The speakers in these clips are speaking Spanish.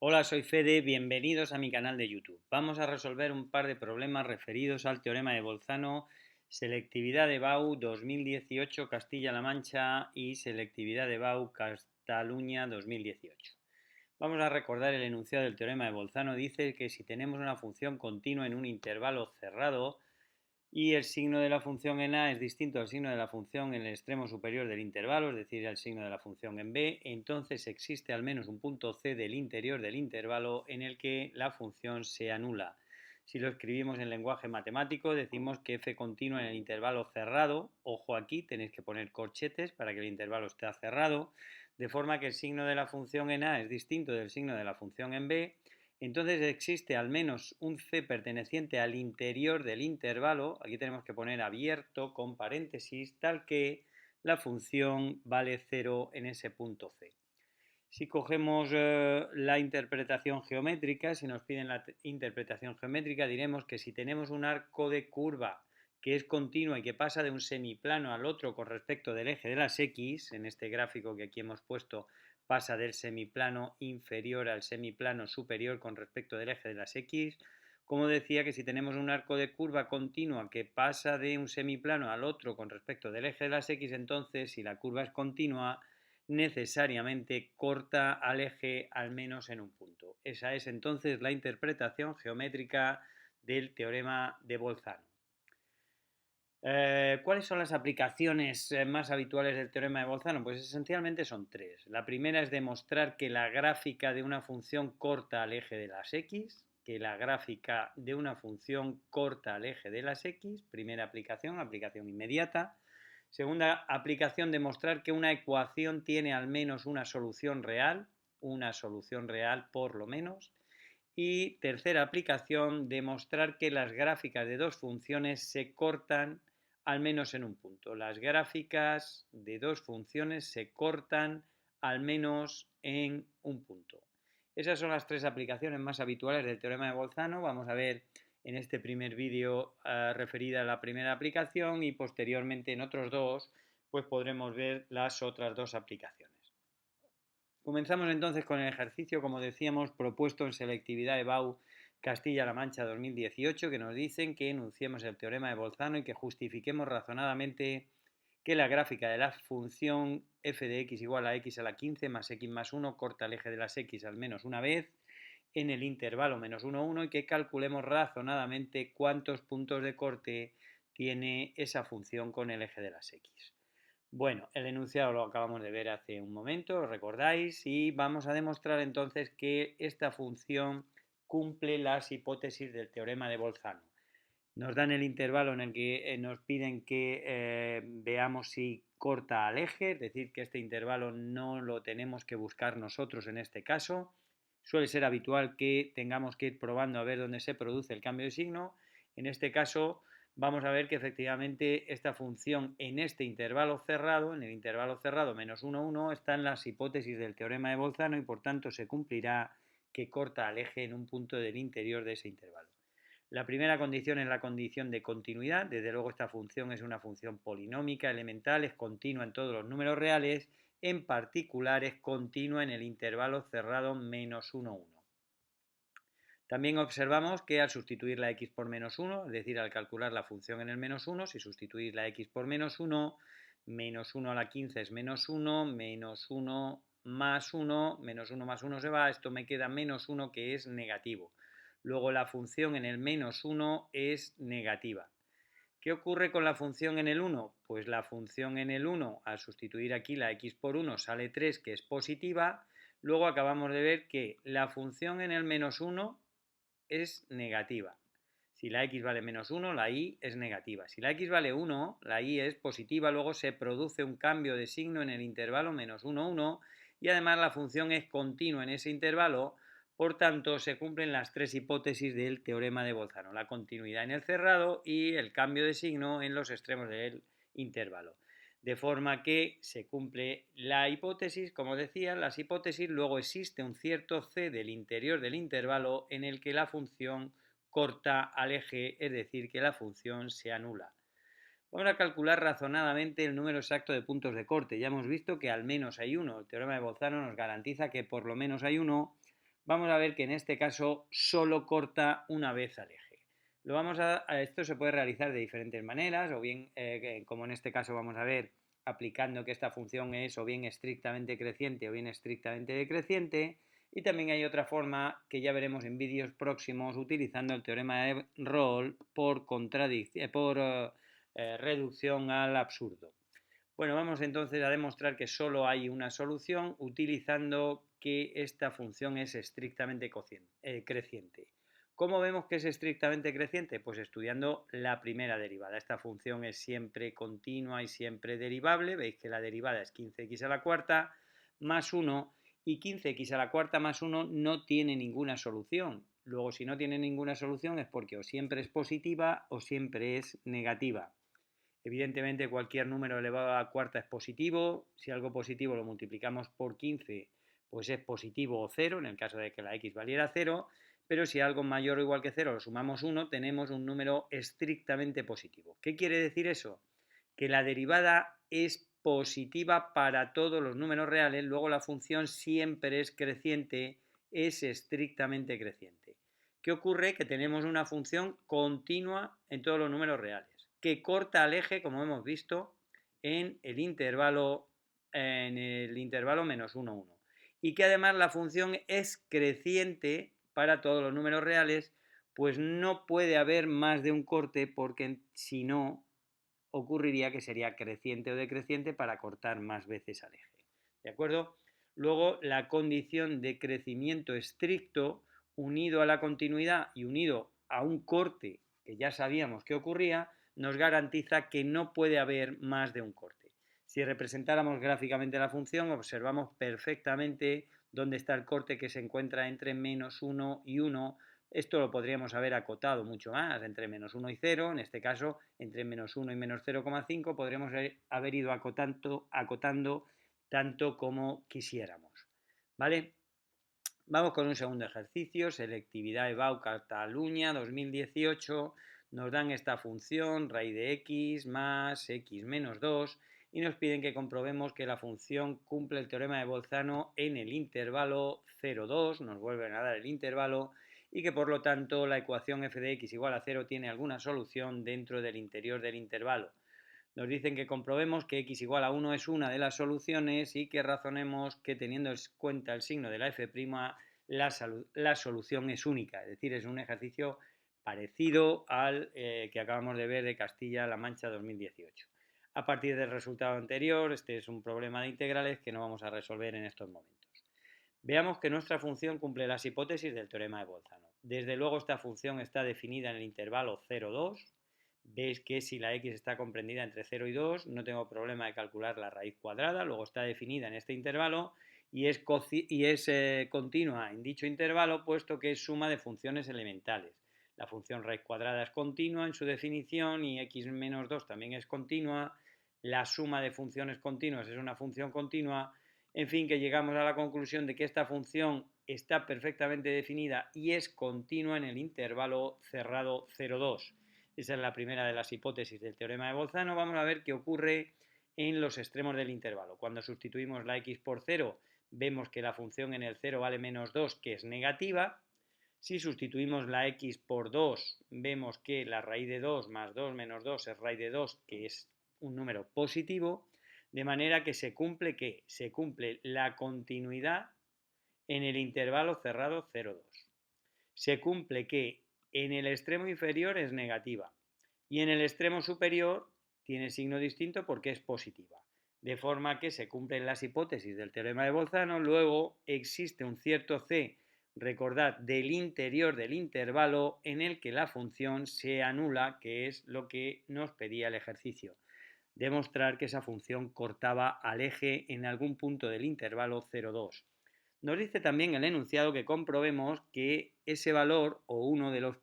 Hola, soy Fede, bienvenidos a mi canal de YouTube. Vamos a resolver un par de problemas referidos al teorema de Bolzano, selectividad de Bau 2018 Castilla-La Mancha y selectividad de Bau Cataluña 2018. Vamos a recordar el enunciado del teorema de Bolzano. Dice que si tenemos una función continua en un intervalo cerrado, y el signo de la función en A es distinto al signo de la función en el extremo superior del intervalo, es decir, el signo de la función en B, entonces existe al menos un punto C del interior del intervalo en el que la función se anula. Si lo escribimos en lenguaje matemático, decimos que f continua en el intervalo cerrado, ojo aquí, tenéis que poner corchetes para que el intervalo esté cerrado, de forma que el signo de la función en A es distinto del signo de la función en B. Entonces existe al menos un C perteneciente al interior del intervalo, aquí tenemos que poner abierto con paréntesis, tal que la función vale 0 en ese punto C. Si cogemos la interpretación geométrica, si nos piden la interpretación geométrica, diremos que si tenemos un arco de curva que es continua y que pasa de un semiplano al otro con respecto del eje de las X, en este gráfico que aquí hemos puesto pasa del semiplano inferior al semiplano superior con respecto del eje de las X, como decía que si tenemos un arco de curva continua que pasa de un semiplano al otro con respecto del eje de las X, entonces si la curva es continua, necesariamente corta al eje al menos en un punto. Esa es entonces la interpretación geométrica del teorema de Bolzano. ¿Cuáles son las aplicaciones más habituales del teorema de Bolzano? Pues esencialmente son tres. La primera es demostrar que la gráfica de una función corta al eje de las x, que la gráfica de una función corta al eje de las x, primera aplicación, aplicación inmediata. Segunda aplicación, demostrar que una ecuación tiene al menos una solución real por lo menos. Y tercera aplicación, demostrar que las gráficas de dos funciones se cortan al menos en un punto. Las gráficas de dos funciones se cortan al menos en un punto. Esas son las tres aplicaciones más habituales del teorema de Bolzano. Vamos a ver en este primer vídeo referida a la primera aplicación y posteriormente en otros dos pues podremos ver las otras dos aplicaciones. Comenzamos entonces con el ejercicio, como decíamos, propuesto en selectividad de Bau Castilla-La Mancha 2018, que nos dicen que enunciemos el teorema de Bolzano y que justifiquemos razonadamente que la gráfica de la función f de x igual a x a la 15 más x más 1 corta el eje de las x al menos una vez en el intervalo menos 1, 1 y que calculemos razonadamente cuántos puntos de corte tiene esa función con el eje de las x. Bueno, el enunciado lo acabamos de ver hace un momento, ¿lo recordáis? Y vamos a demostrar entonces que esta función cumple las hipótesis del teorema de Bolzano. Nos dan el intervalo en el que nos piden que veamos si corta al eje, es decir, que este intervalo no lo tenemos que buscar nosotros en este caso. Suele ser habitual que tengamos que ir probando a ver dónde se produce el cambio de signo. En este caso vamos a ver que efectivamente esta función en este intervalo cerrado, en el intervalo cerrado menos 1, 1, están las hipótesis del teorema de Bolzano y por tanto se cumplirá que corta al eje en un punto del interior de ese intervalo. La primera condición es la condición de continuidad. Desde luego esta función es una función polinómica elemental, es continua en todos los números reales, en particular es continua en el intervalo cerrado menos 1, 1. También observamos que al sustituir la x por menos 1, es decir, al calcular la función en el menos 1, si sustituís la x por menos 1, menos 1 a la 15 es menos 1, menos 1 más 1, menos 1 más 1 se va, esto me queda menos 1 que es negativo. Luego la función en el menos 1 es negativa. ¿Qué ocurre con la función en el 1? Pues la función en el 1, al sustituir aquí la x por 1, sale 3, que es positiva. Luego acabamos de ver que la función en el menos 1 es negativa. Si la x vale menos 1, la y es negativa. Si la x vale 1, la y es positiva. Luego se produce un cambio de signo en el intervalo menos 1, 1 y además la función es continua en ese intervalo. Por tanto, se cumplen las tres hipótesis del teorema de Bolzano, la continuidad en el cerrado y el cambio de signo en los extremos del intervalo. De forma que se cumple la hipótesis, como decía, las hipótesis, luego existe un cierto C del interior del intervalo en el que la función corta al eje, es decir, que la función se anula. Vamos a calcular razonadamente el número exacto de puntos de corte. Ya hemos visto que al menos hay uno. El teorema de Bolzano nos garantiza que por lo menos hay uno. vamos a ver que en este caso solo corta una vez al eje. Esto se puede realizar de diferentes maneras, o bien, como en este caso vamos a ver, aplicando que esta función es o bien estrictamente creciente o bien estrictamente decreciente. Y también hay otra forma que ya veremos en vídeos próximos utilizando el teorema de Rolle por reducción al absurdo. Bueno, vamos entonces a demostrar que solo hay una solución utilizando que esta función es estrictamente creciente. ¿Cómo vemos que es estrictamente creciente? Pues estudiando la primera derivada. Esta función es siempre continua y siempre derivable. Veis que la derivada es 15x a la cuarta más 1 y 15x a la cuarta más 1 no tiene ninguna solución. Luego, si no tiene ninguna solución es porque o siempre es positiva o siempre es negativa. Evidentemente, cualquier número elevado a la cuarta es positivo. Si algo positivo lo multiplicamos por 15, pues es positivo o 0, en el caso de que la x valiera 0. Pero si algo mayor o igual que 0 lo sumamos 1, tenemos un número estrictamente positivo. ¿Qué quiere decir eso? Que la derivada es positiva para todos los números reales, luego la función siempre es creciente, es estrictamente creciente. ¿Qué ocurre? Que tenemos una función continua en todos los números reales, que corta al eje, como hemos visto, en el intervalo menos 1, 1. Y que además la función es creciente para todos los números reales, pues no puede haber más de un corte porque si no ocurriría que sería creciente o decreciente para cortar más veces al eje. ¿De acuerdo? Luego, la condición de crecimiento estricto unido a la continuidad y unido a un corte que ya sabíamos que ocurría, nos garantiza que no puede haber más de un corte. Si representáramos gráficamente la función, observamos perfectamente dónde está el corte que se encuentra entre menos 1 y 1. Esto lo podríamos haber acotado mucho más, entre menos 1 y 0, en este caso entre menos 1 y menos 0,5 podríamos haber ido acotando tanto como quisiéramos. ¿Vale? Vamos con un segundo ejercicio, selectividad EBAU Cataluña 2018. Nos dan esta función, raíz de x más x menos 2, y nos piden que comprobemos que la función cumple el teorema de Bolzano en el intervalo 0,2, nos vuelven a dar el intervalo, y que por lo tanto la ecuación f de x igual a 0 tiene alguna solución dentro del interior del intervalo. Nos dicen que comprobemos que x igual a 1 es una de las soluciones y que razonemos que teniendo en cuenta el signo de la f', la solución es única. Es decir, es un ejercicio parecido al que acabamos de ver de Castilla-La Mancha 2018. A partir del resultado anterior, este es un problema de integrales que no vamos a resolver en estos momentos. Veamos que nuestra función cumple las hipótesis del teorema de Bolzano. Desde luego esta función está definida en el intervalo 0, 2. Veis que si la x está comprendida entre 0 y 2, no tengo problema de calcular la raíz cuadrada, luego está definida en este intervalo y es continua en dicho intervalo, puesto que es suma de funciones elementales. La función raíz cuadrada es continua en su definición y x menos 2 también es continua. La suma de funciones continuas es una función continua. En fin, que llegamos a la conclusión de que esta función está perfectamente definida y es continua en el intervalo cerrado 0,2. Esa es la primera de las hipótesis del teorema de Bolzano. Vamos a ver qué ocurre en los extremos del intervalo. Cuando sustituimos la x por 0, vemos que la función en el 0 vale menos 2, que es negativa. Si sustituimos la x por 2, vemos que la raíz de 2 más 2 menos 2 es raíz de 2, que es un número positivo. De manera que se cumple ¿qué? Se cumple la continuidad en el intervalo cerrado 0,2. Se cumple que en el extremo inferior es negativa y en el extremo superior tiene signo distinto porque es positiva. De forma que se cumplen las hipótesis del teorema de Bolzano. Luego existe un cierto c, recordad, del interior del intervalo en el que la función se anula, que es lo que nos pedía el ejercicio. Demostrar que esa función cortaba al eje en algún punto del intervalo 0,2. Nos dice también el enunciado que comprobemos que ese valor o uno de los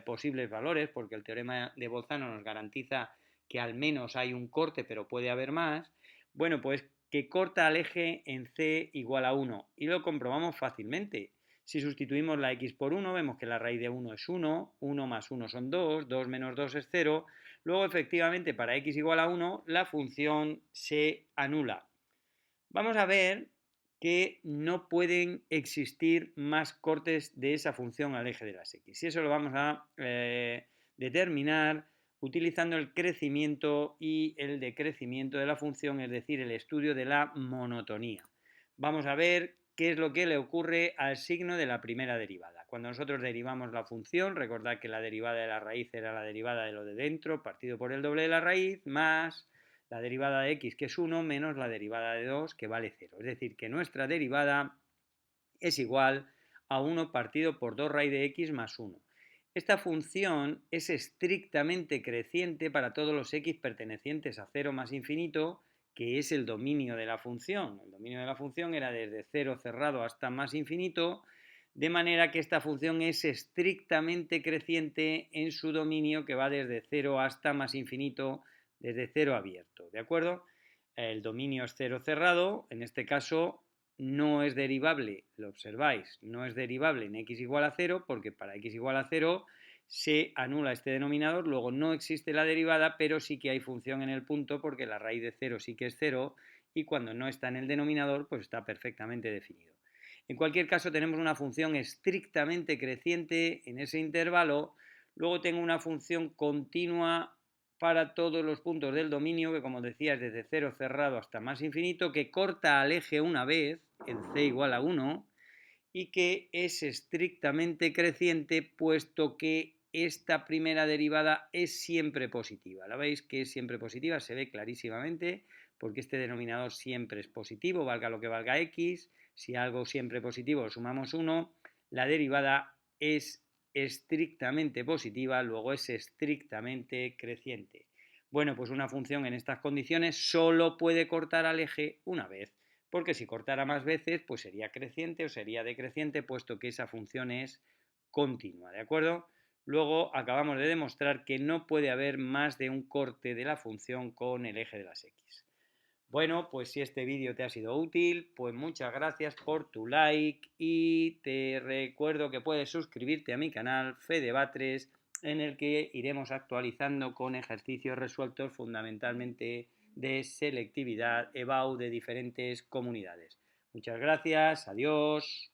posibles valores, porque el teorema de Bolzano nos garantiza que al menos hay un corte, pero puede haber más, bueno, pues que corta al eje en c igual a 1 y lo comprobamos fácilmente. Si sustituimos la x por 1, vemos que la raíz de 1 es 1, 1 más 1 son 2, 2 menos 2 es 0. Luego, efectivamente, para x igual a 1, la función se anula. Vamos a ver que no pueden existir más cortes de esa función al eje de las X. Y eso lo vamos a determinar utilizando el crecimiento y el decrecimiento de la función, es decir, el estudio de la monotonía. Vamos a ver qué es lo que le ocurre al signo de la primera derivada. Cuando nosotros derivamos la función, recordad que la derivada de la raíz era la derivada de lo de dentro, partido por el doble de la raíz, más la derivada de x, que es 1, menos la derivada de 2, que vale 0. Es decir, que nuestra derivada es igual a 1 partido por 2 raíz de x más 1. Esta función es estrictamente creciente para todos los x pertenecientes a 0 más infinito, que es el dominio de la función. El dominio de la función era desde 0 cerrado hasta más infinito, de manera que esta función es estrictamente creciente en su dominio, que va desde 0 hasta más infinito, desde 0 abierto, ¿de acuerdo? El dominio es 0 cerrado, en este caso no es derivable, lo observáis, no es derivable en x igual a 0, porque para x igual a 0 se anula este denominador, luego no existe la derivada, pero sí que hay función en el punto, porque la raíz de 0 sí que es 0, y cuando no está en el denominador, pues está perfectamente definido. En cualquier caso, tenemos una función estrictamente creciente en ese intervalo, luego tengo una función continua para todos los puntos del dominio, que como decía es desde 0 cerrado hasta más infinito, que corta al eje una vez, en c igual a 1, y que es estrictamente creciente, puesto que esta primera derivada es siempre positiva. ¿La veis que es siempre positiva? Se ve clarísimamente, porque este denominador siempre es positivo, valga lo que valga x. Si algo siempre positivo sumamos 1, la derivada es estrictamente positiva, luego es estrictamente creciente. Bueno, pues una función en estas condiciones solo puede cortar al eje una vez, porque si cortara más veces, pues sería creciente o sería decreciente, puesto que esa función es continua, ¿de acuerdo? Luego acabamos de demostrar que no puede haber más de un corte de la función con el eje de las X. Bueno, pues si este vídeo te ha sido útil, pues muchas gracias por tu like y te recuerdo que puedes suscribirte a mi canal Fede Batres, en el que iremos actualizando con ejercicios resueltos fundamentalmente de selectividad, EBAU de diferentes comunidades. Muchas gracias, adiós.